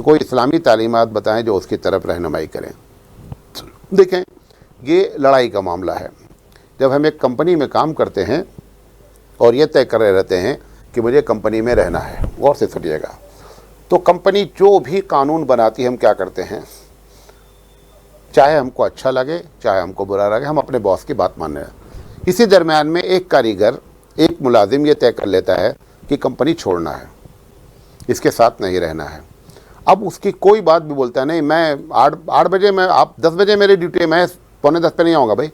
تو کوئی اسلامی تعلیمات بتائیں جو اس کی طرف رہنمائی کریں۔ دیکھیں، یہ لڑائی کا معاملہ ہے۔ جب ہم ایک کمپنی میں کام کرتے ہیں اور یہ طے کرے رہتے ہیں کہ مجھے کمپنی میں رہنا ہے، غور سے سنیے گا، تو کمپنی جو بھی قانون بناتی ہے ہم کیا کرتے ہیں، چاہے ہم کو اچھا لگے چاہے ہم کو برا لگے، ہم اپنے باس کی بات مان رہے ہیں۔ اسی درمیان میں ایک کاریگر، ایک ملازم یہ طے کر لیتا ہے کہ کمپنی چھوڑنا ہے، اس کے ساتھ نہیں رہنا ہے۔ اب اس کی کوئی بات بھی بولتا ہے نہیں، میں 8 بجے، میں آپ 10 بجے میری ڈیوٹی ہے، میں 9:45 پہ نہیں آؤں گا بھائی۔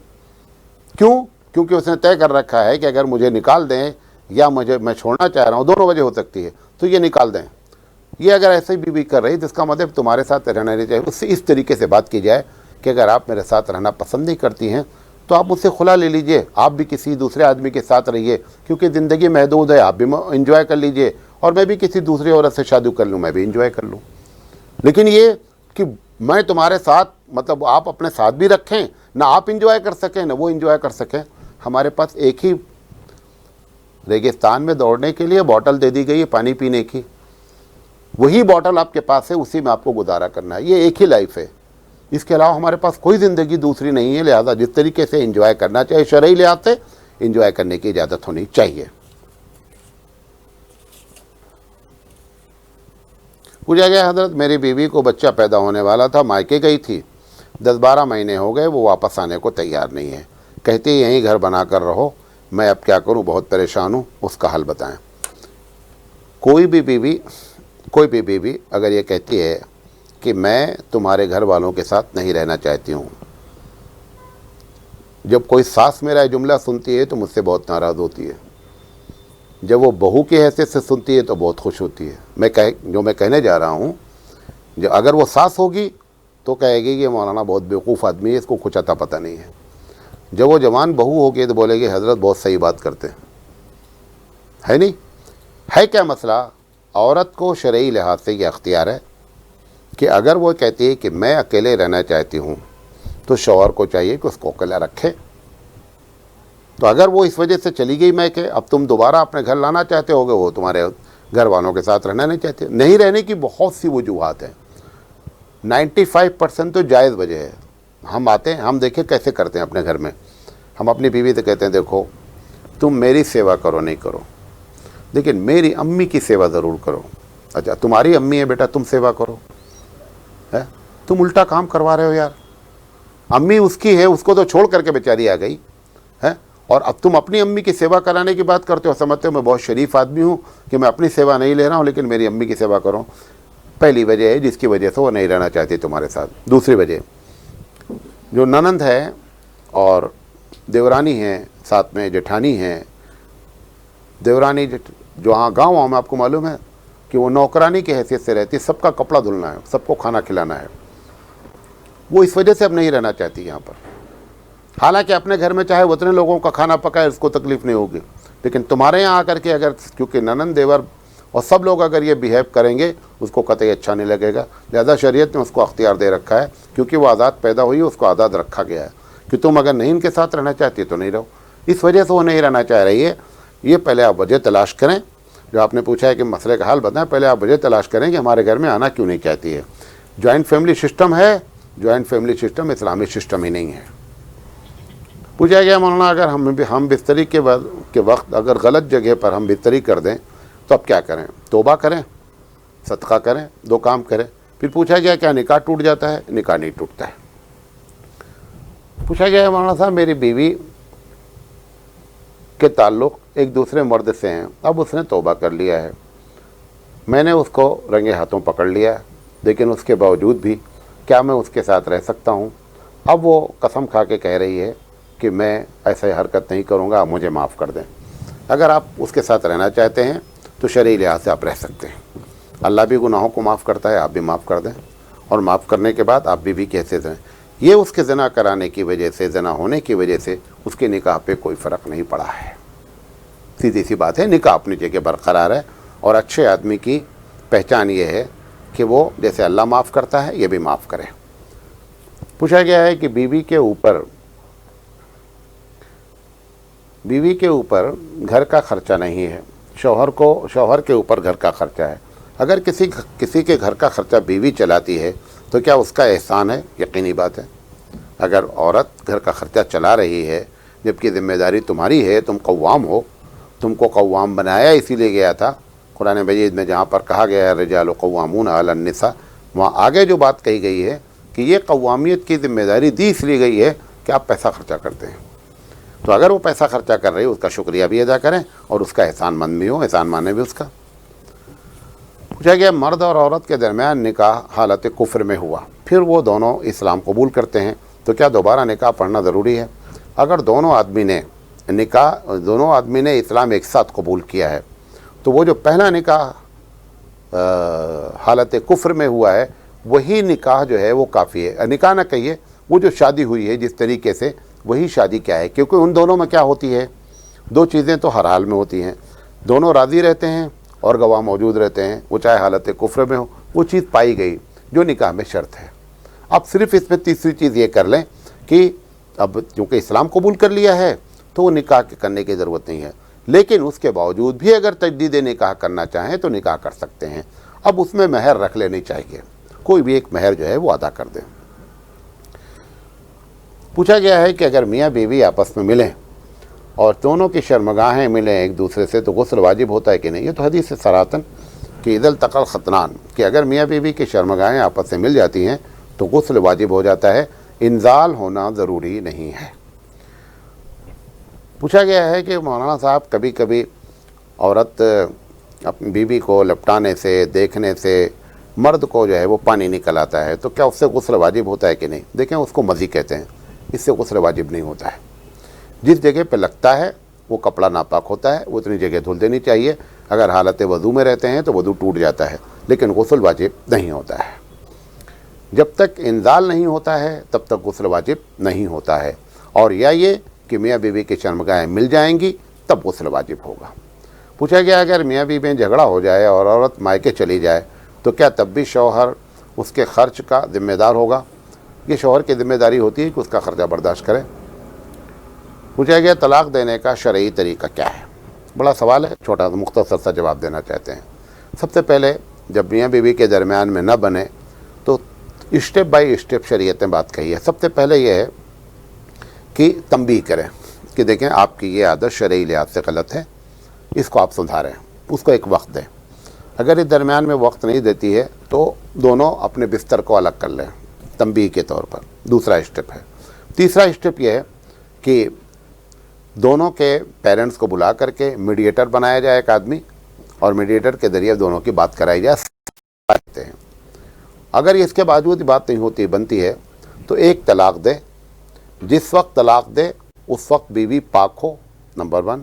کیوں؟ کیونکہ اس نے طے کر رکھا ہے کہ اگر مجھے نکال دیں یا میں چھوڑنا چاہ رہا ہوں، دونوں وجہ ہو سکتی ہے، تو یہ نکال دیں۔ یہ اگر ایسے بھی کر رہی تو اس کا مطلب تمہارے ساتھ رہنا نہیں چاہیے۔ اس سے اس طریقے سے بات کی جائے کہ اگر آپ میرے ساتھ رہنا پسند نہیں کرتی ہیں تو آپ مجھ سے خلا لے لیجئے، آپ بھی کسی دوسرے آدمی کے ساتھ رہیے، کیونکہ زندگی محدود ہے، آپ بھی انجوائے کر لیجئے، اور میں بھی کسی دوسری عورت سے شادی کر لوں، میں بھی انجوائے کر لوں۔ لیکن یہ کہ میں تمہارے ساتھ، مطلب آپ اپنے ساتھ بھی رکھیں، نہ آپ انجوائے کر سکیں نہ وہ انجوائے کر سکیں۔ ہمارے پاس ایک ہی ریگستان میں دوڑنے کے لیے باٹل دے دی گئی ہے پانی پینے کی، وہی باٹل آپ کے پاس ہے، اسی میں آپ کو گزارا کرنا ہے، یہ ایک ہی لائف ہے، اس کے علاوہ ہمارے پاس کوئی زندگی دوسری نہیں ہے۔ لہذا جس طریقے سے انجوائے کرنا چاہیے، شرعی لحاظ سے انجوائے کرنے کی اجازت ہونی چاہیے۔ پوچھا گیا حضرت میری بیوی کو بچہ پیدا ہونے والا تھا، مائکے گئی تھی، 10-12 مہینے ہو گئے، وہ واپس آنے کو تیار نہیں ہے، کہتی یہیں گھر بنا کر رہو، میں اب کیا کروں، بہت پریشان ہوں، اس کا حل بتائیں۔ کوئی بھی بیوی اگر یہ کہتی ہے کہ میں تمہارے گھر والوں کے ساتھ نہیں رہنا چاہتی ہوں، جب کوئی ساس میرا جملہ سنتی ہے تو مجھ سے بہت ناراض ہوتی ہے، جب وہ بہو کی حیثیت سے سنتی ہے تو بہت خوش ہوتی ہے۔ جو میں کہنے جا رہا ہوں، اگر وہ ساس ہوگی تو کہے گی یہ مولانا بہت بیوقوف آدمی ہے، اس کو کچھ عطا پتہ نہیں ہے۔ جب وہ جوان بہو ہوگی تو بولے گی حضرت بہت صحیح بات کرتے ہیں، ہے نہیں؟ ہے کیا مسئلہ؟ عورت کو شرعی لحاظ سے یہ اختیار ہے کہ اگر وہ کہتی ہے کہ میں اکیلے رہنا چاہتی ہوں تو شوہر کو چاہیے کہ اس کو اکیلا رکھے۔ تو اگر وہ اس وجہ سے چلی گئی میں کہ اب تم دوبارہ اپنے گھر لانا چاہتے ہوگے، وہ تمہارے گھر والوں کے ساتھ رہنا نہیں چاہتے، نہیں رہنے کی بہت سی وجوہات ہیں، 95% تو جائز وجہ ہے۔ ہم آتے ہیں، ہم دیکھیں کیسے کرتے ہیں اپنے گھر میں، ہم اپنی بیوی سے کہتے ہیں دیکھو تم میری سیوا کرو نہیں کرو، لیکن میری امی کی سیوا ضرور کرو۔ اچھا تمہاری امی ہے بیٹا، تم سیوا کرو، تم الٹا کام کروا رہے ہو یار، امی اس کی ہے، اس کو تو چھوڑ کر کے بیچاری آ گئی ہے، اور اب تم اپنی امی کی سیوا کرانے کی بات کرتے ہو، سمجھتے ہو میں بہت شریف آدمی ہوں کہ میں اپنی سیوا نہیں لے رہا ہوں لیکن میری امی کی سیوا کروں۔ پہلی وجہ ہے جس کی وجہ سے وہ نہیں رہنا چاہتی تمہارے ساتھ۔ دوسری وجہ، جو ننند ہے اور دیورانی ہیں، ساتھ میں جٹھانی ہیں، دیورانی جو ہاں گاؤں میں آپ کو معلوم ہے کہ وہ نوکرانی کی حیثیت سے رہتی ہے، سب کا کپڑا دھلنا ہے، سب کو کھانا کھلانا ہے، وہ اس وجہ سے اب نہیں رہنا چاہتی یہاں پر۔ حالانکہ اپنے گھر میں چاہے اتنے لوگوں کا کھانا پکائے اس کو تکلیف نہیں ہوگی، لیکن تمہارے یہاں آ کر کے اگر، کیونکہ ننند دیور اور سب لوگ اگر یہ بیہیو کریں گے اس کو قطعی اچھا نہیں لگے گا، لہذا شریعت نے اس کو اختیار دے رکھا ہے، کیونکہ وہ آزاد پیدا ہوئی ہے، اس کو آزاد رکھا گیا ہے کہ تم اگر نہیں ان کے ساتھ رہنا چاہتی تو نہیں رہو۔ اس وجہ سے وہ نہیں رہنا چاہ رہی ہے۔ یہ پہلے آپ وجہ تلاش کریں، جو آپ نے پوچھا ہے کہ مسئلے کا حل بتائیں، پہلے آپ وجہ تلاش کریں کہ ہمارے گھر میں آنا کیوں نہیں چاہتی ہے۔ جوائنٹ فیملی سسٹم ہے، جوائنٹ فیملی سسٹم اسلامی سسٹم ہی نہیں ہے۔ پوچھا گیا مولانا اگر ہم بستری کے وقت اگر غلط جگہ پر ہم بستری کر دیں تو اب کیا کریں؟ توبہ کریں، صدقہ کریں، 2 کام کریں۔ پھر پوچھا گیا کیا نکاح ٹوٹ جاتا ہے؟ نکاح نہیں ٹوٹتا ہے۔ پوچھا گیا مولانا صاحب میری بیوی کے تعلق ایک دوسرے مرد سے ہیں، اب اس نے توبہ کر لیا ہے، میں نے اس کو رنگے ہاتھوں پکڑ لیا ہے، لیکن اس کے باوجود بھی کیا میں اس کے ساتھ رہ سکتا ہوں؟ اب وہ قسم کھا کے کہہ رہی ہے کہ میں ایسے حرکت نہیں کروں گا، آپ مجھے معاف کر دیں۔ اگر آپ اس کے ساتھ رہنا چاہتے ہیں تو شرعی لحاظ سے آپ رہ سکتے ہیں، اللہ بھی گناہوں کو معاف کرتا ہے، آپ بھی معاف کر دیں، اور معاف کرنے کے بعد آپ بیوی کیسے رہیں۔ یہ اس کے زنا کرانے کی وجہ سے، زنا ہونے کی وجہ سے اس کے نکاح پہ کوئی فرق نہیں پڑا ہے، سیدھی سی بات ہے، نکاح اپنی جگہ برقرار ہے۔ اور اچھے آدمی کی پہچان یہ ہے کہ وہ جیسے اللہ معاف کرتا ہے یہ بھی معاف کرے۔ پوچھا گیا ہے کہ بیوی کے اوپر گھر کا خرچہ نہیں ہے، شوہر کے اوپر گھر کا خرچہ ہے، اگر کسی کے گھر کا خرچہ بیوی چلاتی ہے تو کیا اس کا احسان ہے؟ یقینی بات ہے۔ اگر عورت گھر کا خرچہ چلا رہی ہے جبکہ ذمہ داری تمہاری ہے، تم قوام ہو، تم کو قوام بنایا اسی لیے گیا تھا قرآن مجید میں، جہاں پر کہا گیا ہے رجال قوامون علی النساء، وہاں آگے جو بات کہی گئی ہے کہ یہ قوامیت کی ذمہ داری دی اس لیے گئی ہے کہ آپ پیسہ خرچہ کرتے ہیں، تو اگر وہ پیسہ خرچہ کر رہی ہے اس کا شکریہ بھی ادا کریں اور اس کا احسان مند بھی ہو، احسان مانے بھی اس کا۔ پوچھا گیا مرد اور عورت کے درمیان نکاح حالت کفر میں ہوا، پھر وہ دونوں اسلام قبول کرتے ہیں تو کیا دوبارہ نکاح پڑھنا ضروری ہے؟ اگر دونوں آدمی نے اسلام ایک ساتھ قبول کیا ہے تو وہ جو پہلا نکاح حالت کفر میں ہوا ہے وہی نکاح جو ہے وہ کافی ہے۔ نکاح نہ کہیے، وہ جو شادی ہوئی ہے جس طریقے سے، وہی شادی کیا ہے، کیونکہ ان دونوں میں کیا ہوتی ہے، دو چیزیں تو ہر حال میں ہوتی ہیں، دونوں راضی رہتے ہیں اور گواہ موجود رہتے ہیں، وہ چاہے حالت کفر میں ہو، وہ چیز پائی گئی جو نکاح میں شرط ہے۔ اب صرف اس میں تیسری چیز یہ کر لیں کہ اب چونکہ اسلام قبول کر لیا ہے تو وہ نکاح کرنے کی ضرورت نہیں ہے، لیکن اس کے باوجود بھی اگر تجدید نکاح کرنا چاہیں تو نکاح کر سکتے ہیں۔ اب اس میں مہر رکھ لینی چاہیے، کوئی بھی ایک مہر جو ہے وہ ادا کر دیں۔ پوچھا گیا ہے کہ اگر میاں بیوی آپس میں ملیں اور دونوں کی شرمگاہیں ملیں ایک دوسرے سے تو غسل واجب ہوتا ہے کہ نہیں؟ یہ تو حدیث سے صراحتاً کہ اذا التقى الخطنان، کہ اگر میاں بیوی کی شرمگاہیں آپس سے مل جاتی ہیں تو غسل واجب ہو جاتا ہے، انزال ہونا ضروری نہیں ہے۔ پوچھا گیا ہے کہ مولانا صاحب کبھی کبھی عورت اپنی بیوی کو لپٹانے سے، دیکھنے سے مرد کو جو ہے وہ پانی نکل آتا ہے تو کیا اس سے غسل واجب ہوتا ہے کہ نہیں؟ دیکھیں اس کو مزی کہتے ہیں، اس سے غسل واجب نہیں ہوتا ہے۔ جس جگہ پہ لگتا ہے وہ کپڑا ناپاک ہوتا ہے، وہ اتنی جگہ دھل دینی چاہیے۔ اگر حالت وضو میں رہتے ہیں تو وضو ٹوٹ جاتا ہے، لیکن غسل واجب نہیں ہوتا ہے۔ جب تک انزال نہیں ہوتا ہے تب تک غسل واجب نہیں ہوتا ہے، اور یا یہ کہ میاں بیوی کی شرمگاہیں مل جائیں گی تب غسل واجب ہوگا۔ پوچھا گیا اگر میاں بیوی میں جھگڑا ہو جائے اور عورت مائکے چلی جائے تو کیا تب بھی شوہر اس کے خرچ کا ذمہ دار ہوگا؟ یہ شوہر کی ذمہ داری ہوتی ہے کہ اس کا خرچہ برداشت کرے۔ پوچھا گیا طلاق دینے کا شرعی طریقہ کیا ہے؟ بڑا سوال ہے، چھوٹا مختصر سا جواب دینا چاہتے ہیں۔ سب سے پہلے جب میاں بیوی کے درمیان میں نہ بنے تو اسٹیپ بائی اسٹیپ شریعت نے بات کہی ہے۔ سب سے پہلے یہ ہے کہ تنبیہ کریں کہ دیکھیں آپ کی یہ عادت شرعی لحاظ سے غلط ہے، اس کو آپ سدھاریں، اس کو ایک وقت دیں۔ اگر اس درمیان میں وقت نہیں دیتی ہے تو دونوں اپنے بستر کو الگ کر لیں، تنبیہ کے طور پر۔ دوسرا اسٹیپ ہے۔ تیسرا اسٹیپ یہ ہے کہ دونوں کے پیرنٹس کو بلا کر کے میڈیٹر بنایا جائے ایک آدمی، اور میڈیٹر کے ذریعے دونوں کی بات کرائی جائے۔ اگر اس کے باوجود بات نہیں ہوتی بنتی ہے تو ایک طلاق دے، جس وقت طلاق دے اس وقت بیوی پاک ہو، نمبر 1۔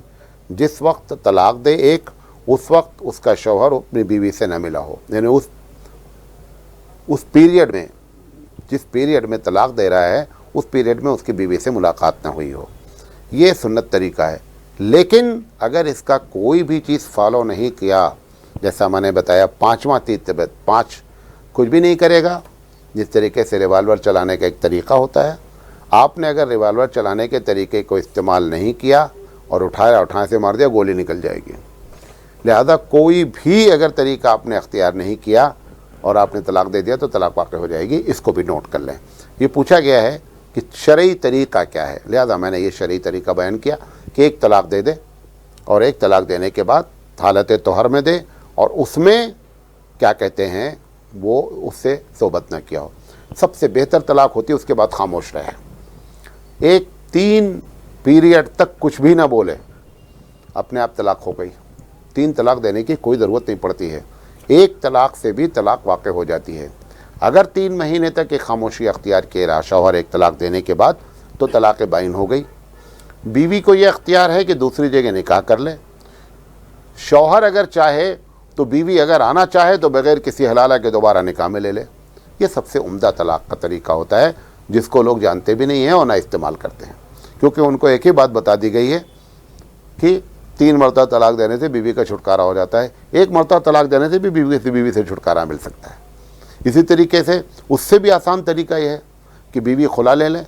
جس وقت طلاق دے ایک، اس وقت اس کا شوہر اپنی بیوی سے نہ ملا ہو، یعنی اس پیریڈ میں، جس پیریڈ میں طلاق دے رہا ہے اس پیریڈ میں اس کی بیوی سے ملاقات نہ ہوئی ہو۔ یہ سنت طریقہ ہے۔ لیکن اگر اس کا کوئی بھی چیز فالو نہیں کیا، جیسا میں نے بتایا 5 کچھ بھی نہیں کرے گا، جس طریقے سے ریوالور چلانے کا ایک طریقہ ہوتا ہے، آپ نے اگر ریوالور چلانے کے طریقے کو استعمال نہیں کیا اور اٹھائے سے مار دیا، گولی نکل جائے گی۔ لہذا کوئی بھی اگر طریقہ آپ نے اختیار نہیں کیا اور آپ نے طلاق دے دیا تو طلاق واقع ہو جائے گی، اس کو بھی نوٹ کر لیں۔ یہ پوچھا گیا ہے کہ شرعی طریقہ کیا ہے، لہذا میں نے یہ شرعی طریقہ بیان کیا کہ ایک طلاق دے دے، اور ایک طلاق دینے کے بعد حالت طہر میں دے، اور اس میں کیا کہتے ہیں وہ اس سے صحبت نہ کیا ہو۔ سب سے بہتر طلاق ہوتی ہے اس کے بعد خاموش رہے، 3 پیریڈ تک کچھ بھی نہ بولے، اپنے آپ طلاق ہو گئی۔ 3 طلاق دینے کی کوئی ضرورت نہیں پڑتی ہے، ایک طلاق سے بھی طلاق واقع ہو جاتی ہے۔ اگر 3 مہینے تک ایک خاموشی اختیار کیے رہا شوہر ایک طلاق دینے کے بعد تو طلاق بائن ہو گئی۔ بیوی کو یہ اختیار ہے کہ دوسری جگہ نکاح کر لے۔ شوہر اگر چاہے تو بیوی اگر آنا چاہے تو بغیر کسی حلالہ کے دوبارہ نکاح میں لے لے۔ یہ سب سے عمدہ طلاق کا طریقہ ہوتا ہے، جس کو لوگ جانتے بھی نہیں ہیں اور نہ استعمال کرتے ہیں، کیونکہ ان کو ایک ہی بات بتا دی گئی ہے کہ 3 مرتبہ طلاق دینے سے بیوی کا چھٹکارا ہو جاتا ہے، 1 مرتبہ طلاق دینے سے بھی بیوی سے چھٹکارا مل سکتا ہے۔ اسی طریقے سے اس سے بھی آسان طریقہ یہ ہے کہ بیوی خلا لے لیں،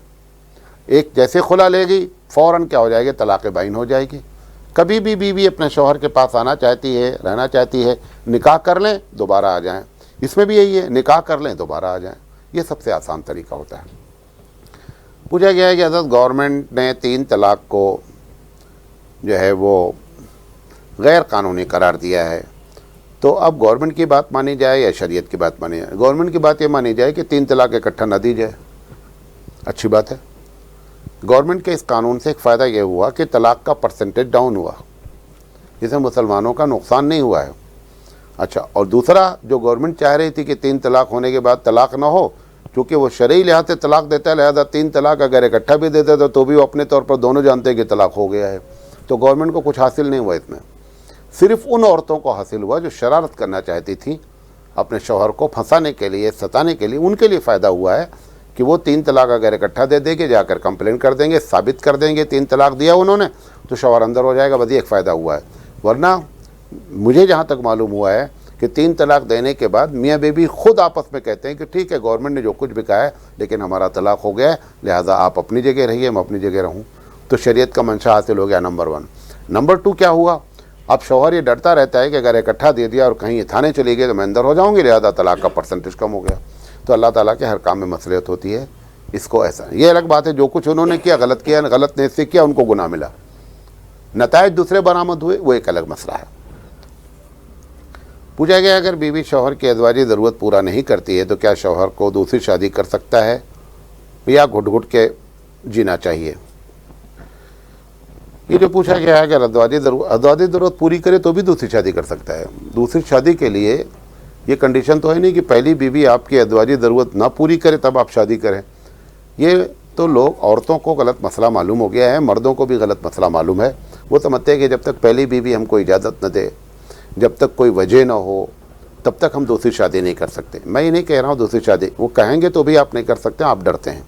ایک جیسے خلا لے گی فوراً کیا ہو جائے گی، طلاق بائن ہو جائے گی۔ کبھی بھی بیوی اپنے شوہر کے پاس آنا چاہتی ہے، رہنا چاہتی ہے، نکاح کر لیں دوبارہ آ جائیں. اس میں بھی یہی ہے, نکاح کر لیں دوبارہ آ جائیں. یہ سب سے آسان طریقہ ہوتا ہے. پوچھا گیا ہے کہ حضرت گورنمنٹ نے 3 طلاق کو جو ہے وہ غیر قانونی قرار دیا ہے, تو اب گورنمنٹ کی بات مانی جائے یا شریعت کی بات مانی جائے؟ گورنمنٹ کی بات یہ مانی جائے کہ 3 طلاق اکٹھا نہ دی جائے. اچھی بات ہے. گورنمنٹ کے اس قانون سے ایک فائدہ یہ ہوا کہ طلاق کا پرسنٹیج ڈاؤن ہوا, جس سے مسلمانوں کا نقصان نہیں ہوا ہے. اچھا, اور دوسرا جو گورنمنٹ چاہ رہی تھی کہ 3 طلاق ہونے کے بعد طلاق نہ ہو, کیونکہ وہ شرعی لحاظ سے طلاق دیتا ہے, لہذا 3 طلاق اگر اکٹھا بھی دیتے تو بھی وہ اپنے طور پر دونوں جانتے ہیں کہ طلاق ہو گیا ہے. تو گورنمنٹ کو کچھ حاصل نہیں ہوا اس میں, صرف ان عورتوں کو حاصل ہوا جو شرارت کرنا چاہتی تھیں اپنے شوہر کو پھنسانے کے لیے, ستانے کے لیے. ان کے لیے فائدہ ہوا ہے کہ وہ 3 طلاق اگر اکٹھا دے دیں گے, جا کر کمپلین کر دیں گے, ثابت کر دیں گے 3 طلاق دیا انہوں نے, تو شوہر اندر ہو جائے گا. بس یہ ایک فائدہ ہوا ہے. ورنہ مجھے جہاں تک معلوم ہوا ہے کہ 3 طلاق دینے کے بعد میاں بیوی خود آپس میں کہتے ہیں کہ ٹھیک ہے گورنمنٹ نے جو کچھ بھی کہا ہے لیکن ہمارا طلاق ہو گیا ہے, لہٰذا آپ اپنی جگہ رہیے, میں اپنی جگہ رہوں. تو شریعت کا منشا حاصل ہو گیا, نمبر 1. نمبر 2 کیا ہوا؟ اب شوہر یہ ڈرتا رہتا ہے کہ اگر اکٹھا دے دیا اور کہیں یہ تھانے چلی گئی تو میں اندر ہو جاؤں گی, لہٰذا طلاق کا پرسنٹیج کم ہو گیا. تو اللہ تعالیٰ کے ہر کام میں مصلحت ہوتی ہے, اس کو ایسا. یہ الگ بات ہے جو کچھ انہوں نے کیا غلط کیا, غلط نیت سے کیا, ان کو گناہ ملا, نتائج دوسرے برآمد ہوئے, وہ ایک الگ مسئلہ ہے. پوچھا گیا اگر بیوی شوہر کی ازواجی ضرورت پورا نہیں کرتی ہے تو کیا شوہر کو دوسری شادی کر سکتا ہے یا گھٹ گھٹ کے جینا چاہیے؟ یہ جو پوچھا گیا ہے اگر ازواجی ضرورت پوری کرے تو بھی دوسری شادی کر سکتا ہے. دوسری شادی کے لیے یہ کنڈیشن تو ہے نہیں کہ پہلی بیوی آپ کی ازواجی ضرورت نہ پوری کرے تب آپ شادی کریں. یہ تو لوگ, عورتوں کو غلط مسئلہ معلوم ہو گیا ہے, مردوں کو بھی غلط مسئلہ معلوم ہے. وہ سمجھتے ہیں کہ جب تک پہلی بیوی ہم کو اجازت نہ دے, جب تک کوئی وجہ نہ ہو, تب تک ہم دوسری شادی نہیں کر سکتے. میں یہ نہیں کہہ رہا ہوں دوسری شادی, وہ کہیں گے تو بھی آپ نہیں کر سکتے, آپ ڈرتے ہیں.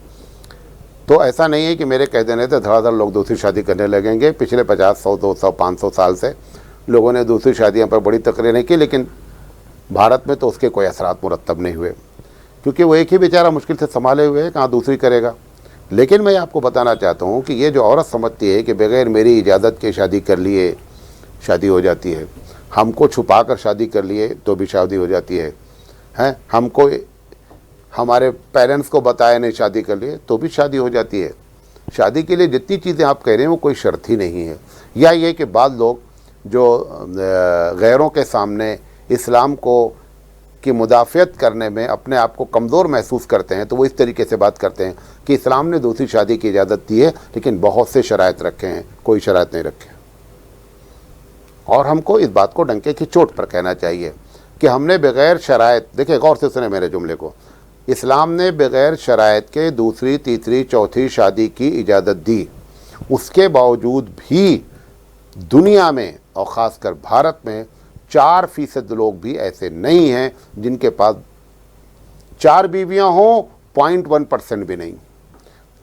تو ایسا نہیں ہے کہ میرے کہہ دینے سے دھڑا دھڑ لوگ دوسری شادی کرنے لگیں گے. پچھلے 50, 100, 200, 500 سال سے لوگوں نے دوسری شادیاں پر بڑی تقریریں کی, لیکن بھارت میں تو اس کے کوئی اثرات مرتب نہیں ہوئے, کیونکہ وہ ایک ہی بیچارہ مشکل سے سنبھالے ہوئے ہے, کہاں دوسری کرے گا. لیکن میں آپ کو بتانا چاہتا ہوں کہ یہ جو عورت سمجھتی ہے کہ بغیر میری اجازت کے شادی کر لیے شادی ہو جاتی ہے, ہم کو چھپا کر شادی کر لیے تو بھی شادی ہو جاتی ہے, ہم کو ہمارے پیرنٹس کو بتایا نہیں شادی کر لیے تو بھی شادی ہو جاتی ہے. شادی کے لیے جتنی چیزیں آپ کہہ رہے ہیں وہ کوئی شرط ہی نہیں ہے. یا یہ کہ بعض لوگ جو غیروں کے سامنے اسلام کی مدافعت کرنے میں اپنے آپ کو کمزور محسوس کرتے ہیں, تو وہ اس طریقے سے بات کرتے ہیں کہ اسلام نے دوسری شادی کی اجازت دی ہے لیکن بہت سے شرائط رکھے ہیں, کوئی شرائط نہیں رکھے. اور ہم کو اس بات کو ڈنکے کی چوٹ پر کہنا چاہیے کہ ہم نے بغیر شرائط, دیکھیں غور سے سنیں میرے جملے کو, اسلام نے بغیر شرائط کے دوسری, تیسری, چوتھی شادی کی اجازت دی. اس کے باوجود بھی دنیا میں اور خاص کر بھارت میں 4% لوگ بھی ایسے نہیں ہیں جن کے پاس 4 بیویاں ہوں 0.1% بھی نہیں,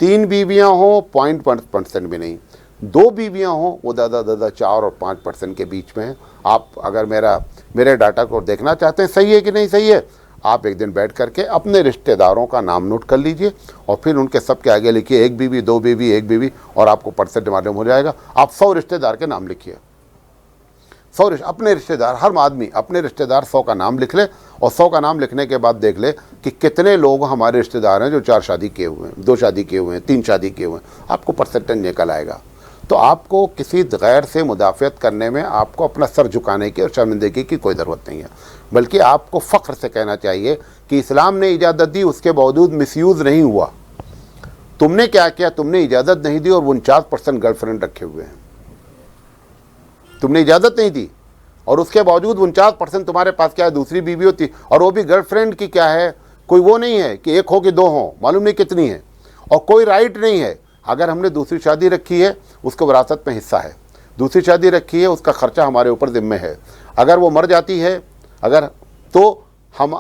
3 بیویاں ہوں 0.1% بھی نہیں, 2 بیویاں ہوں وہ زیادہ 4 اور 5% کے بیچ میں ہیں. آپ اگر میرے ڈاٹا کو دیکھنا چاہتے ہیں صحیح ہے کہ نہیں صحیح ہے, آپ ایک دن بیٹھ کر کے اپنے رشتہ داروں کا نام نوٹ کر لیجئے اور پھر ان کے سب کے آگے لکھیے 1 بیوی, 2 بیوی, 1 بیوی, اور آپ کو پرسنٹ معلوم ہو جائے گا. آپ 100 رشتہ دار کے نام لکھیے, 100 اپنے رشتہ دار, ہر آدمی اپنے رشتہ دار 100 کا نام لکھ لے, اور 100 کا نام لکھنے کے بعد دیکھ لے کہ کتنے لوگ ہمارے رشتہ دار ہیں جو 4 شادی کیے ہوئے ہیں, 2 شادی کیے ہوئے ہیں, 3 شادی کیے ہوئے ہیں. آپ کو پرسنٹیج نکل آئے گا. تو آپ کو کسی غیر سے مدافعت کرنے میں آپ کو اپنا سر جھکانے کی اور شرمندگی کی کوئی ضرورت نہیں ہے, بلکہ آپ کو فخر سے کہنا چاہیے کہ اسلام نے اجازت دی, اس کے باوجود مس یوز نہیں ہوا. تم نے کیا کیا, تم نے اجازت نہیں دی اور 49% گرل فرینڈ رکھے ہوئے ہیں. تم نے اجازت نہیں دی اور اس کے باوجود 49% تمہارے پاس کیا ہے, دوسری بیوی ہوتی, اور وہ بھی گرل فرینڈ کی کیا ہے, کوئی وہ نہیں ہے کہ 1 ہو کہ 2 ہوں, معلوم نہیں کتنی ہے, اور کوئی رائٹ نہیں ہے. اگر ہم نے دوسری شادی رکھی ہے اس کو وراثت میں حصہ ہے, دوسری شادی رکھی ہے اس کا خرچہ ہمارے اوپر ذمہ ہے. اگر وہ مر جاتی ہے تو ہم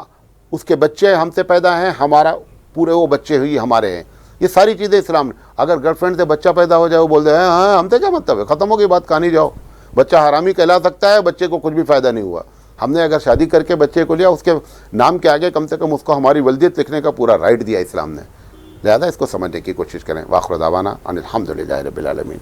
اس کے بچے ہم سے پیدا ہیں, ہمارا پورے وہ بچے ہوئی ہمارے ہیں. یہ ساری چیزیں اسلام نے. اگر گرل فرینڈ سے بچہ پیدا ہو جائے وہ بول دے ہاں ہم سے کیا مطلب ہے, ختم ہو گئی بات, کہانی جاؤ. بچہ حرامی کہلا سکتا ہے, بچے کو کچھ بھی فائدہ نہیں ہوا. ہم نے اگر شادی کر کے بچے کو لیا, اس کے نام کے آگے کم سے کم اس کو ہماری ولدیت لکھنے کا پورا رائٹ دیا اسلام نے. لہذا اس کو سمجھنے کی کوشش کریں. وآخر دعوانا ان الحمدللہ رب العالمین.